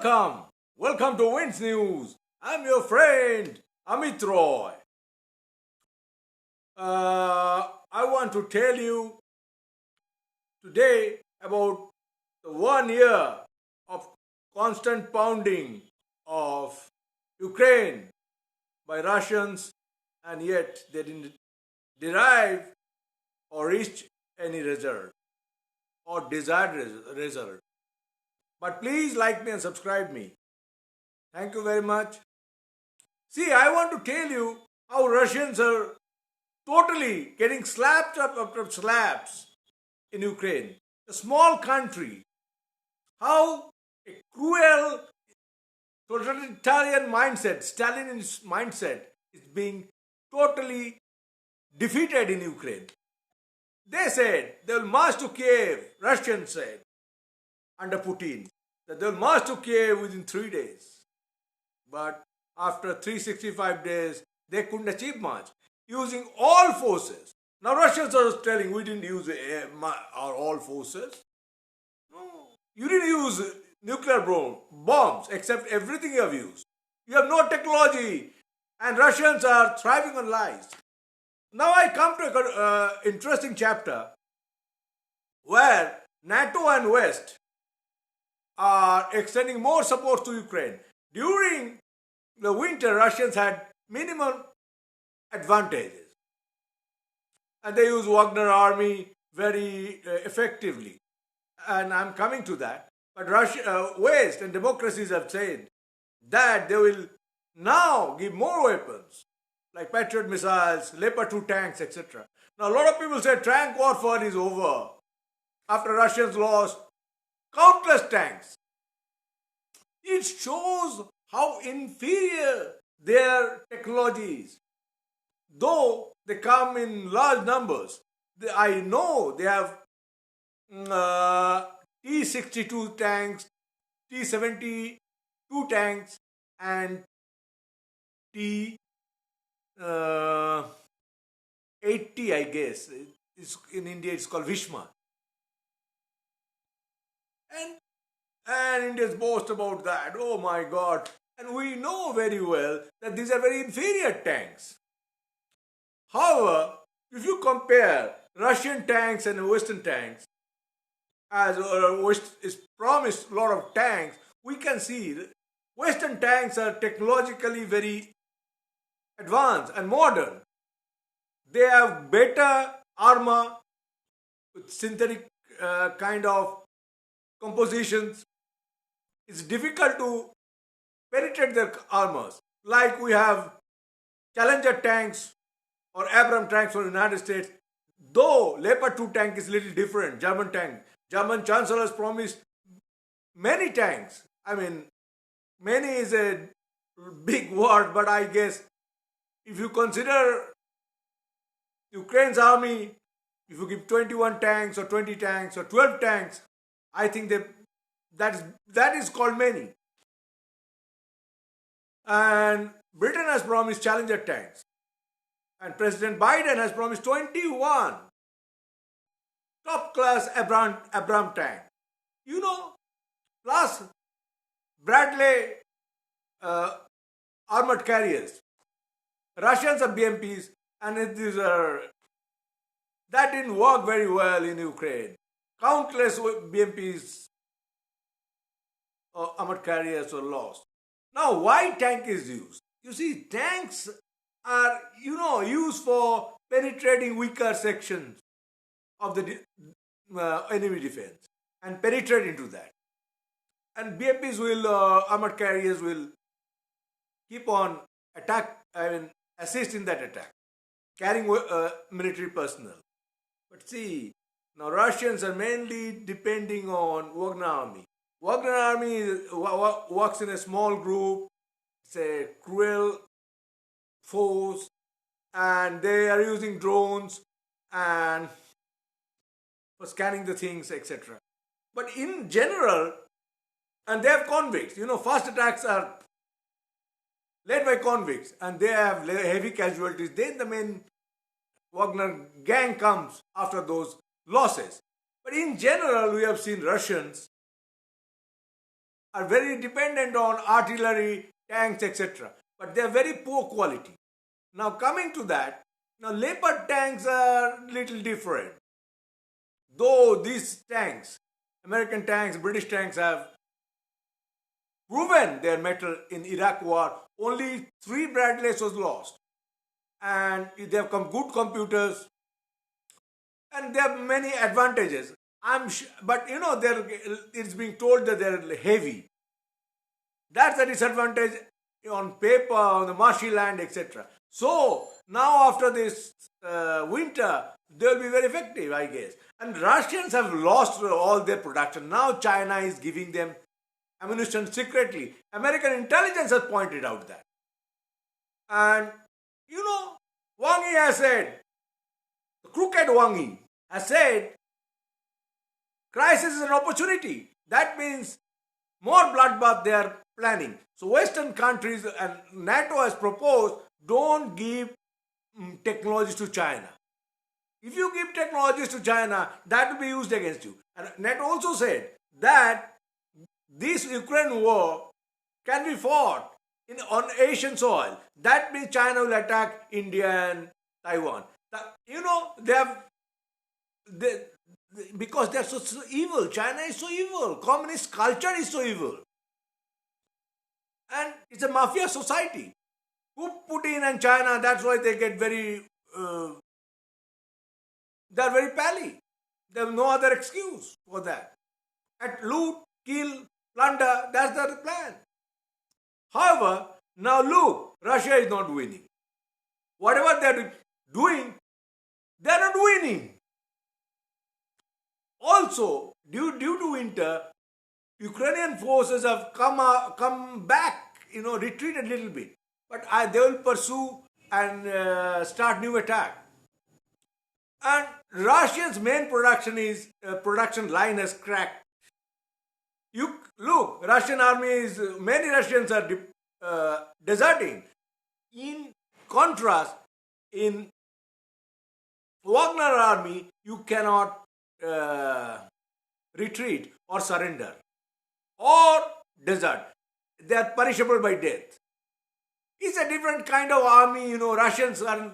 Welcome. Welcome to Wins News. I'm your friend Amit Roy. I want to tell you today about the 1 year of constant pounding of Ukraine by Russians, and yet they didn't derive or reach any result or desired result. But please like me and subscribe me. Thank you very much. See, I want to tell you how Russians are totally getting slapped up after slaps in Ukraine. A small country. How a cruel totalitarian mindset, Stalinist mindset, is being totally defeated in Ukraine. They said they will march to Kiev, Russians said, under Putin, that they will march to Kiev within 3 days. But after 365 days, they couldn't achieve much, using all forces. Now Russians are telling we didn't use our all forces. No, you didn't use nuclear bombs, except everything you have used. You have no technology, and Russians are thriving on lies. Now I come to an interesting chapter where NATO and West are extending more support to Ukraine. During the winter, Russians had minimum advantages, and they use Wagner army very effectively. And I'm coming to that. But West and democracies have said that they will now give more weapons, like Patriot missiles, Leopard 2 tanks, etc. Now a lot of people say tank warfare is over after Russians lost countless tanks. It shows how inferior their technology is. Though they come in large numbers, I know they have T-62 tanks, T-72 tanks, and T-80, I guess. In India, it's called Vishma. And Indians boast about that. Oh my God. And we know very well that these are very inferior tanks. However, if you compare Russian tanks and Western tanks, as West is promised a lot of tanks, we can see that Western tanks are technologically very advanced and modern. They have better armor with synthetic kind of compositions. It's difficult to penetrate their armors. Like we have Challenger tanks or Abrams tanks from the United States. Though Leopard 2 tank is a little different, German tank. German Chancellor has promised many tanks. I mean, many is a big word, but I guess if you consider Ukraine's army, if you give 21 tanks or 20 tanks or 12 tanks, I think that is called many. And Britain has promised Challenger tanks. And President Biden has promised 21 top-class Abrams tank. You know, plus Bradley armored carriers. Russians have BMPs, and that didn't work very well in Ukraine. Countless BMPs armored carriers were lost. Now, why tank is used? You see, tanks are, used for penetrating weaker sections of the enemy defense and penetrate into that. And BMPs armored carriers will keep on assist in that attack, carrying military personnel. But see, now Russians are mainly depending on Wagner army. Wagner army works in a small group. It's a cruel force, and they are using drones and for scanning the things, etc. But in general, and they have convicts. Fast attacks are led by convicts, and they have heavy casualties. Then the main Wagner gang comes after those losses. But in general, we have seen Russians are very dependent on artillery, tanks, etc. But they are very poor quality. Now coming to that, now Leopard tanks are little different. Though these tanks, American tanks, British tanks have proven their mettle in Iraq war, only 3 Bradleys was lost. And they have good computers, and they have many advantages. But it's being told that they're heavy. That's a disadvantage on paper, on the marshy land, etc. So now after this winter, they'll be very effective, I guess. And Russians have lost all their production. Now China is giving them ammunition secretly. American intelligence has pointed out that. And Wang Yi has said, the crooked Wang Yi has said, crisis is an opportunity. That means more bloodbath they are planning. So Western countries and NATO has proposed, don't give technologies to China. If you give technologies to China, that will be used against you. And NATO also said that this Ukraine war can be fought on Asian soil. That means China will attack India and Taiwan. Because they are so evil. China is so evil. Communist culture is so evil. And it's a mafia society. Putin and China, that's why they get very, they're very pally. They have no other excuse for that. At loot, kill, plunder, that's their plan. However, now look, Russia is not winning. Whatever they're doing, they're not winning. Also, due to winter, Ukrainian forces have come back, retreated a little bit. But they will pursue and start new attack. And Russians' main production line has cracked. Look, Russian army many Russians are deserting. In contrast, in Wagner army, you cannot retreat or surrender or desert. They are punishable by death. It's a different kind of army. Russians are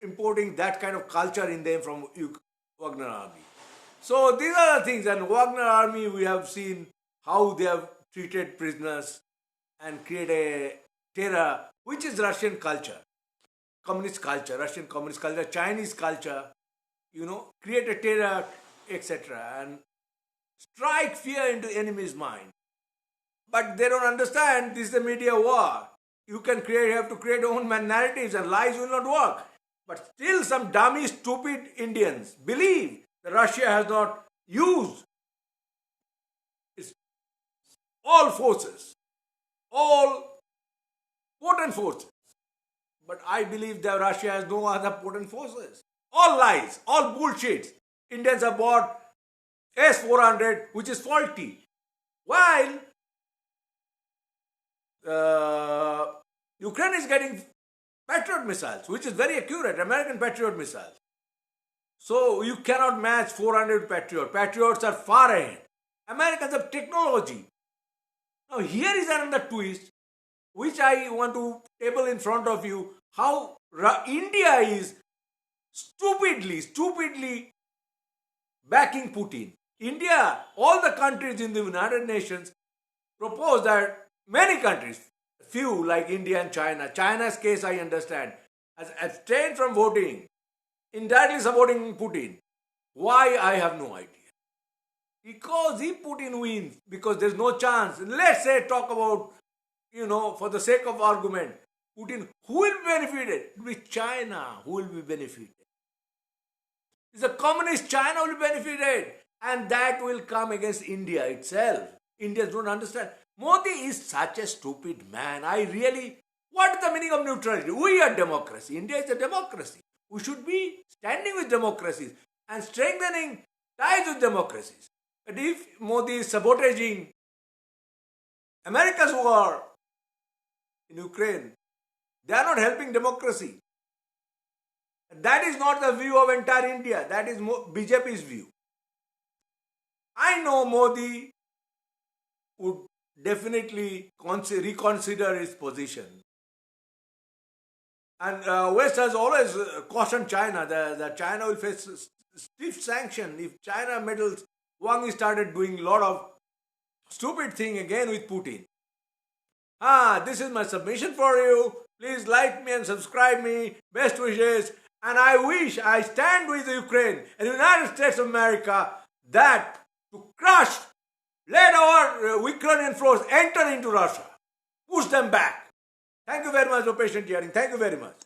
importing that kind of culture in them from Wagner army. So these are the things. And Wagner army, we have seen how they have treated prisoners and create a terror, which is Russian culture, communist culture, Russian communist culture, Chinese culture, create a terror, etc. and strike fear into enemy's mind. But they don't understand this is a media war. You have to create your own narratives, and lies will not work. But still some dummy, stupid Indians believe that Russia has not used its all forces, all potent forces. But I believe that Russia has no other potent forces. All lies, all bullshit. Indians have bought S-400, which is faulty. While Ukraine is getting Patriot missiles, which is very accurate, American Patriot missiles. So you cannot match 400 Patriot. Patriots are far ahead. Americans have technology. Now here is another twist, which I want to table in front of you, how India is stupidly backing Putin. India, all the countries in the United Nations propose that many countries, few like India and China, China's case I understand, has abstained from voting, indirectly supporting Putin. Why? I have no idea. Because if Putin wins, because there's no chance, let's say talk about, for the sake of argument, Putin, who will be benefited? It will be China who will be benefited. It's a communist China will be benefited, and that will come against India itself. Indians don't understand. Modi is such a stupid man. What is the meaning of neutrality? We are democracy. India is a democracy. We should be standing with democracies and strengthening ties with democracies. But if Modi is sabotaging America's war in Ukraine, they are not helping democracy. That is not the view of entire India. That is BJP's view. I know Modi would definitely reconsider its position. And West has always cautioned China that China will face stiff sanction if China meddles. Wang Yi started doing a lot of stupid thing again with Putin. This is my submission for you. Please like me and subscribe me. Best wishes. And I stand with Ukraine and the United States of America that to crush, let our Ukrainian force enter into Russia. Push them back. Thank you very much for patient hearing. Thank you very much.